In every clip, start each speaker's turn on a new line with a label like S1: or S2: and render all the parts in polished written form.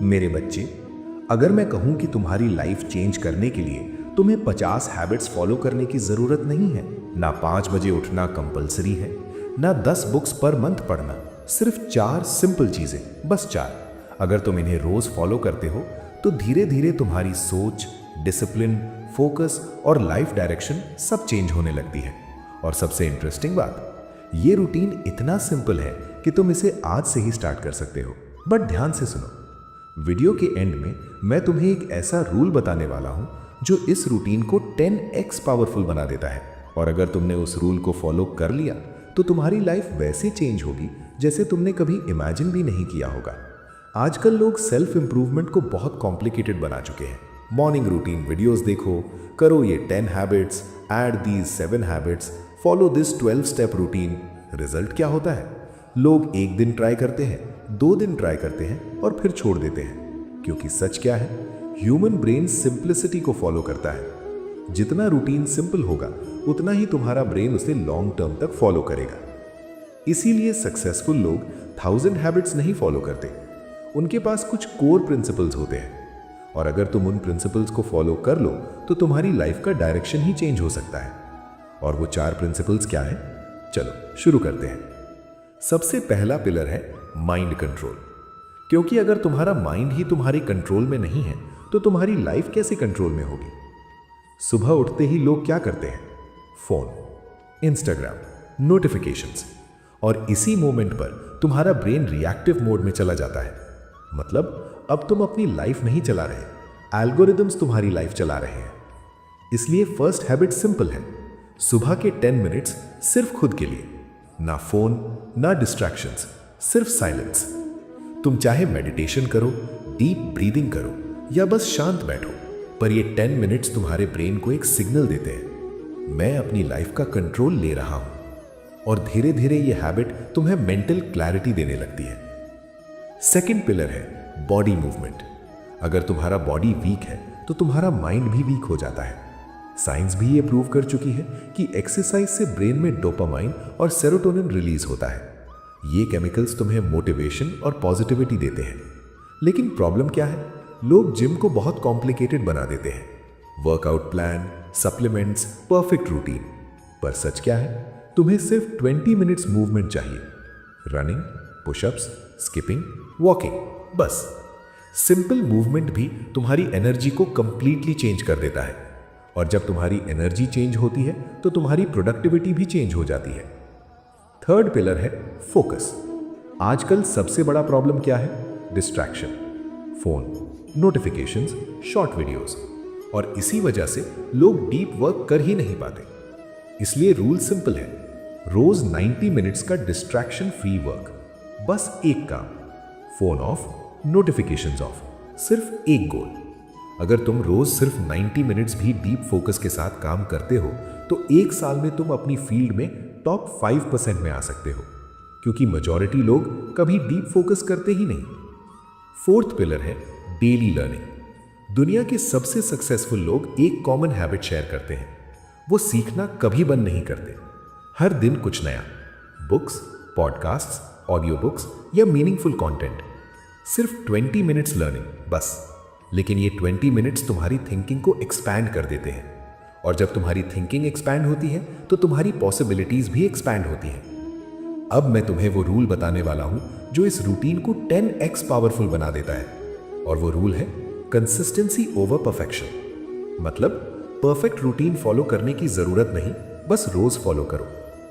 S1: मेरे बच्चे, अगर मैं कहूं कि तुम्हारी लाइफ चेंज करने के लिए तुम्हें 50 हैबिट्स फॉलो करने की जरूरत नहीं है, ना 5 बजे उठना कंपलसरी है, ना 10 बुक्स पर मंथ पढ़ना, सिर्फ 4 सिंपल चीजें, बस 4। अगर तुम इन्हें रोज फॉलो करते हो तो धीरे धीरे तुम्हारी सोच, डिसिप्लिन, फोकस और लाइफ डायरेक्शन सब चेंज होने लगती है। और सबसे इंटरेस्टिंग बात, ये रूटीन इतना सिंपल है कि तुम इसे आज से ही स्टार्ट कर सकते हो। बट ध्यान से सुनो, वीडियो के एंड में मैं तुम्हें एक ऐसा रूल बताने वाला हूं जो इस रूटीन को 10x पावरफुल बना देता है। और अगर तुमने उस रूल को फॉलो कर लिया तो तुम्हारी लाइफ वैसे चेंज होगी जैसे तुमने कभी इमेजिन भी नहीं किया होगा। आजकल लोग सेल्फ इंप्रूवमेंट को बहुत कॉम्प्लिकेटेड बना चुके हैं। मॉर्निंग रूटीन वीडियोस देखो, करो ये 10 habits, add these 7 habits, follow this 12 step routine. Result क्या होता है? लोग एक दिन ट्राई करते हैं, 2 दिन ट्राई करते हैं और फिर छोड़ देते हैं। क्योंकि सच क्या है, ह्यूमन ब्रेन सिंप्लिसिटी को फॉलो करता है। जितना रूटीन सिंपल होगा उतना ही तुम्हारा ब्रेन उसे लॉन्ग टर्म तक फॉलो करेगा। इसीलिए सक्सेसफुल लोग 1000 हैबिट्स नहीं फॉलो करते, उनके पास कुछ कोर प्रिंसिपल्स होते हैं। और अगर तुम उन प्रिंसिपल्स को फॉलो कर लो तो तुम्हारी लाइफ का डायरेक्शन ही चेंज हो सकता है। और वो 4 प्रिंसिपल्स क्या है? चलो शुरू करते हैं। सबसे पहला पिलर है माइंड कंट्रोल। क्योंकि अगर तुम्हारा माइंड ही तुम्हारे कंट्रोल में नहीं है तो तुम्हारी लाइफ कैसे कंट्रोल में होगी? सुबह उठते ही लोग क्या करते हैं? फोन, इंस्टाग्राम, नोटिफिकेशंस, और इसी मोमेंट पर तुम्हारा ब्रेन रिएक्टिव मोड में चला जाता है। मतलब अब तुम अपनी लाइफ नहीं चला रहे, एल्गोरिदम्स तुम्हारी लाइफ चला रहे हैं। इसलिए फर्स्ट हैबिट सिंपल है, सुबह के 10 मिनट्स सिर्फ खुद के लिए। ना फोन, ना डिस्ट्रैक्शंस, सिर्फ साइलेंस। तुम चाहे मेडिटेशन करो, डीप ब्रीदिंग करो या बस शांत बैठो, पर ये 10 मिनट्स तुम्हारे ब्रेन को एक सिग्नल देते हैं, मैं अपनी लाइफ का कंट्रोल ले रहा हूं। और धीरे धीरे ये हैबिट तुम्हें मेंटल क्लैरिटी देने लगती है। सेकंड पिलर है बॉडी मूवमेंट। अगर तुम्हारा बॉडी वीक है तो तुम्हारा माइंड भी वीक हो जाता है। साइंस भी ये प्रूव कर चुकी है कि एक्सरसाइज से ब्रेन में डोपामाइन और सेरोटोनिन रिलीज होता है। ये केमिकल्स तुम्हें मोटिवेशन और पॉजिटिविटी देते हैं। लेकिन प्रॉब्लम क्या है? लोग जिम को बहुत कॉम्प्लिकेटेड बना देते हैं। Workout plan, supplements, perfect routine. पर सच क्या है? तुम्हें सिर्फ 20 मिनट्स मूवमेंट चाहिए। रनिंग, पुशअप्स, स्किपिंग, वॉकिंग, बस। सिंपल मूवमेंट भी तुम्हारी एनर्जी को कंप्लीटली चेंज कर देता है। और जब तुम्हारी एनर्जी चेंज होती है तो तुम्हारी प्रोडक्टिविटी भी चेंज हो जाती है। थर्ड पिलर है फोकस। आजकल सबसे बड़ा प्रॉब्लम क्या है? Distraction, phone, notifications, short videos. और इसी वजह से लोग डीप वर्क कर ही नहीं पाते। इसलिए रूल सिंपल है, रोज 90 मिनट्स का डिस्ट्रैक्शन फ्री वर्क। बस एक काम, फोन ऑफ, नोटिफिकेशंस ऑफ, सिर्फ एक गोल। अगर तुम रोज सिर्फ 90 मिनट्स भी डीप फोकस के साथ काम करते हो तो 1 साल में तुम अपनी फील्ड में टॉप 5% में आ सकते हो। क्योंकि मेजॉरिटी लोग कभी डीप फोकस करते ही नहीं। फोर्थ पिलर है डेली लर्निंग। दुनिया के सबसे सक्सेसफुल लोग एक कॉमन हैबिट शेयर करते हैं, वो सीखना कभी बंद नहीं करते। हर दिन कुछ नया, बुक्स, पॉडकास्ट्स, ऑडियो बुक्स या मीनिंगफुल कंटेंट। सिर्फ 20 मिनट्स लर्निंग, बस। लेकिन ये 20 मिनट्स तुम्हारी थिंकिंग को एक्सपैंड कर देते हैं। और जब तुम्हारी थिंकिंग एक्सपैंड होती है तो तुम्हारी पॉसिबिलिटीज भी एक्सपैंड होती हैं। अब मैं तुम्हें वो रूल बताने वाला हूं जो इस रूटीन को 10x पावरफुल बना देता है। और वो रूल है कंसिस्टेंसी ओवर परफेक्शन। मतलब परफेक्ट रूटीन फॉलो करने की जरूरत नहीं, बस रोज फॉलो करो,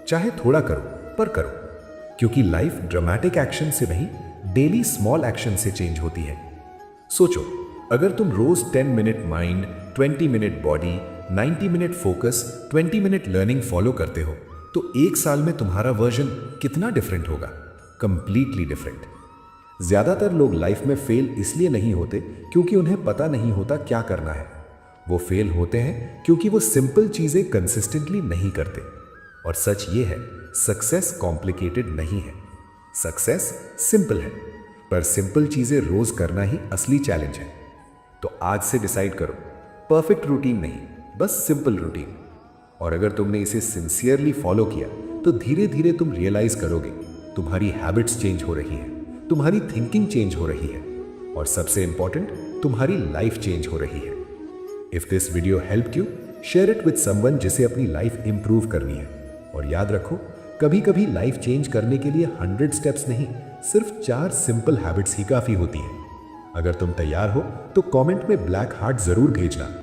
S1: चाहे थोड़ा करो पर करो। क्योंकि लाइफ ड्रामेटिक एक्शन से नहीं, डेली स्मॉल एक्शन से चेंज होती है। सोचो, अगर तुम रोज 10 minute mind, 20 minute body, 90 minute focus, 20 minute learning follow करते हो तो 1 साल में तुम्हारा वर्जन कितना डिफरेंट होगा? Completely different. ज्यादातर लोग लाइफ में फेल इसलिए नहीं होते क्योंकि उन्हें पता नहीं होता क्या करना है। वो फेल होते हैं क्योंकि वो सिंपल चीजें कंसिस्टेंटली नहीं करते। और सच ये है, सक्सेस कॉम्प्लिकेटेड नहीं है, सक्सेस सिंपल है। पर सिंपल चीजें रोज करना ही असली चैलेंज है। तो आज से डिसाइड करो, परफेक्ट रूटीन नहीं, बस सिंपल रूटीन। और अगर तुमने इसे सिंसियरली फॉलो किया तो धीरे धीरे तुम रियलाइज करोगे तुम्हारी हैबिट्स चेंज हो रही है, तुम्हारी थिंकिंग चेंज हो रही है और सबसे इंपॉर्टेंट, तुम्हारी लाइफ चेंज हो रही है। If this video help you, share it with someone जिसे अपनी लाइफ इंप्रूव करनी है। और याद रखो, कभी कभी लाइफ चेंज करने के लिए 100 स्टेप्स नहीं, सिर्फ 4 सिंपल हैबिट्स ही काफी होती हैं। अगर तुम तैयार हो तो कमेंट में ब्लैक हार्ट जरूर भेजना।